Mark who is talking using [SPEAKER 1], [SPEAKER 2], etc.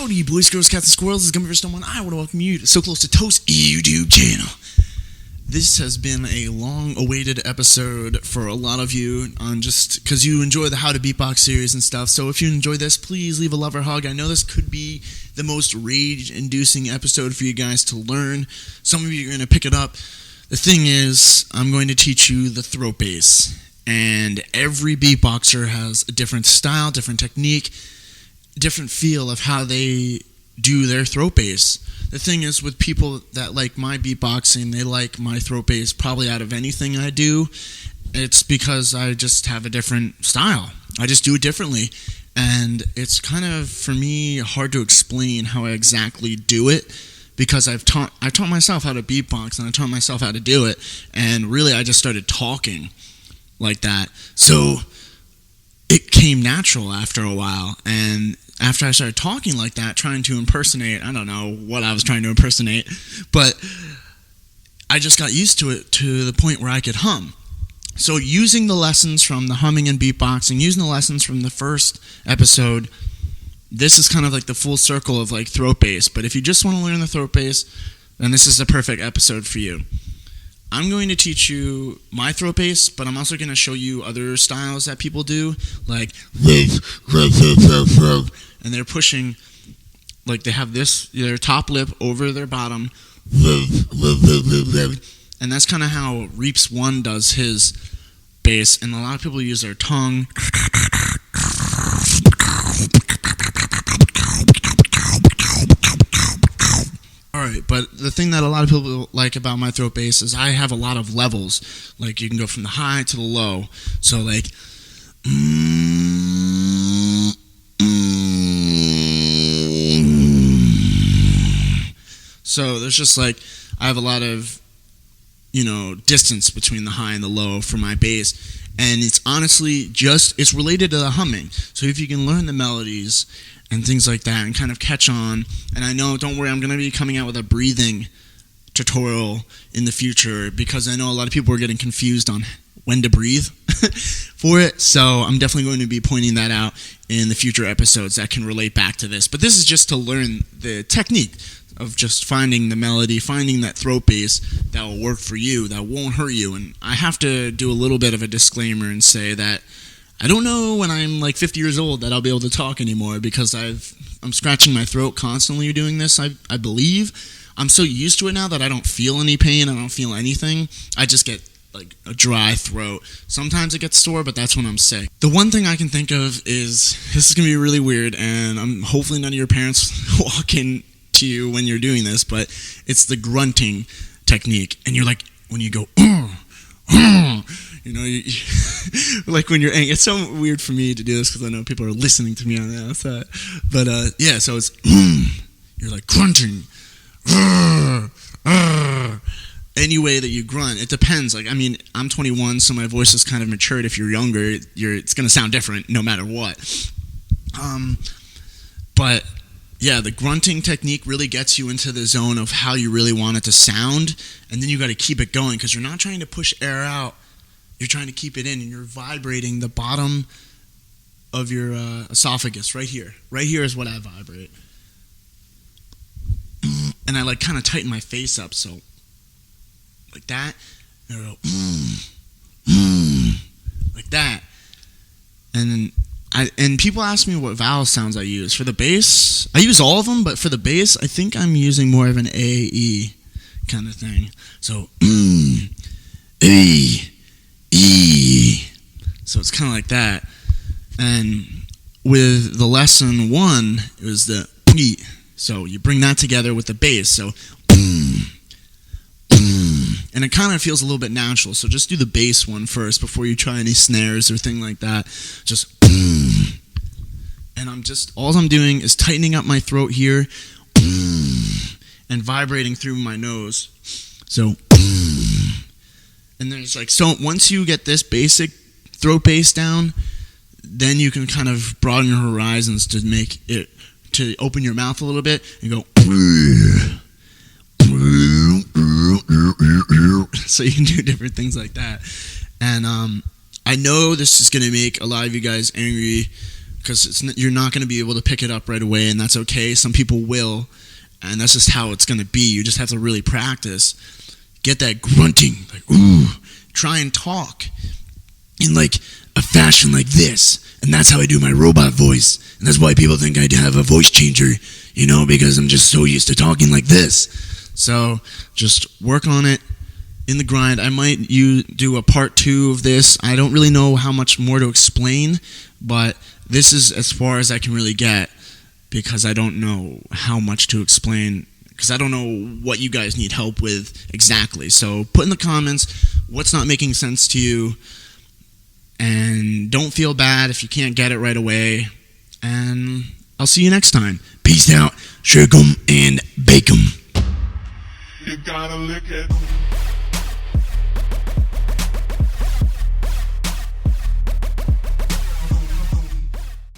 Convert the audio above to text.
[SPEAKER 1] Howdy, you boys, girls, cats, and squirrels. This is Gummy Someone. I want to welcome you to So Close to Toast YouTube channel. This has been a long-awaited episode for a lot of you, on just because you enjoy the How to Beatbox series and stuff. So if you enjoy this, please leave a love or hug. I know this could be the most rage-inducing episode for you guys to learn. Some of you are going to pick it up. The thing is, I'm going to teach you the throat bass. And every beatboxer has a different style, different technique, different feel of how they do their throat bass. The thing is, with people that like my beatboxing, they like my throat bass probably out of anything I do. It's because I just have a different style. I just do it differently. And it's kind of, for me, hard to explain how I exactly do it, because I've taught myself how to beatbox, and I taught myself how to do it. And really, I just started talking like that. So it came natural after a while. And after I started talking like that, trying to impersonate, I don't know what I was trying to impersonate, but I just got used to it to the point where I could hum. So using the lessons from the humming and beatboxing, using the lessons from the first episode, this is kind of like the full circle of like throat bass. But if you just want to learn the throat bass, then this is the perfect episode for you. I'm going to teach you my throat bass, but I'm also going to show you other styles that people do, like, and they're pushing, like they have their top lip over their bottom, and that's kind of how Reaps 1 does his bass, and a lot of people use their tongue. Alright, but the thing that a lot of people like about my throat bass is I have a lot of levels. Like, you can go from the high to the low. So, like, so there's just like, I have a lot of, distance between the high and the low for my bass. And it's honestly it's related to the humming. So if you can learn the melodies and things like that and kind of catch on, and I know, don't worry, I'm going to be coming out with a breathing tutorial in the future, because I know a lot of people are getting confused on when to breathe for it. So I'm definitely going to be pointing that out in the future episodes that can relate back to this. But this is just to learn the technique of just finding the melody, finding that throat bass that will work for you, that won't hurt you. And I have to do a little bit of a disclaimer and say that I don't know when I'm like 50 years old that I'll be able to talk anymore, because I'm scratching my throat constantly doing this, I believe. I'm so used to it now that I don't feel any pain, I don't feel anything. I just get like a dry throat. Sometimes it gets sore, but that's when I'm sick. The one thing I can think of is, this is going to be really weird, and hopefully none of your parents walk in to you when you're doing this, but it's the grunting technique. And you're like, when you go, like when you're angry. It's so weird for me to do this because I know people are listening to me on the outside. But yeah, so it's you're like grunting. Any way that you grunt, it depends. Like, I mean, I'm 21, so my voice is kind of matured. If you're younger, it's going to sound different no matter what. But yeah, the grunting technique really gets you into the zone of how you really want it to sound, and then you got to keep it going, because you're not trying to push air out. You're trying to keep it in, and you're vibrating the bottom of your esophagus right here. Right here is what I vibrate. And I like kind of tighten my face up, so like that. And I go, like that. And then people ask me what vowel sounds I use. For the bass, I use all of them, but for the bass, I think I'm using more of an A-E kind of thing. So, A, E. So it's kind of like that. And with the lesson 1, it was the P. So you bring that together with the bass. So, and it kind of feels a little bit natural. So just do the bass one first before you try any snares or thing like that. Just, and all I'm doing is tightening up my throat here and vibrating through my nose. So, and then it's like, so once you get this basic throat bass down, then you can kind of broaden your horizons to make it, to open your mouth a little bit and go. So you can do different things like that. And I know this is going to make a lot of you guys angry, because you're not going to be able to pick it up right away, and that's okay. Some people will, and that's just how it's going to be. You just have to really practice. Get that grunting, like, ooh. Try and talk in like a fashion like this, and that's how I do my robot voice, and that's why people think I have a voice changer, because I'm just so used to talking like this. So just work on it in the grind. I might do a part 2 of this. I don't really know how much more to explain, but this is as far as I can really get, because I don't know how much to explain, because I don't know what you guys need help with exactly. So put in the comments what's not making sense to you, and don't feel bad if you can't get it right away, and I'll see you next time. Peace out, shake 'em and bake 'em.
[SPEAKER 2] You gotta lick it.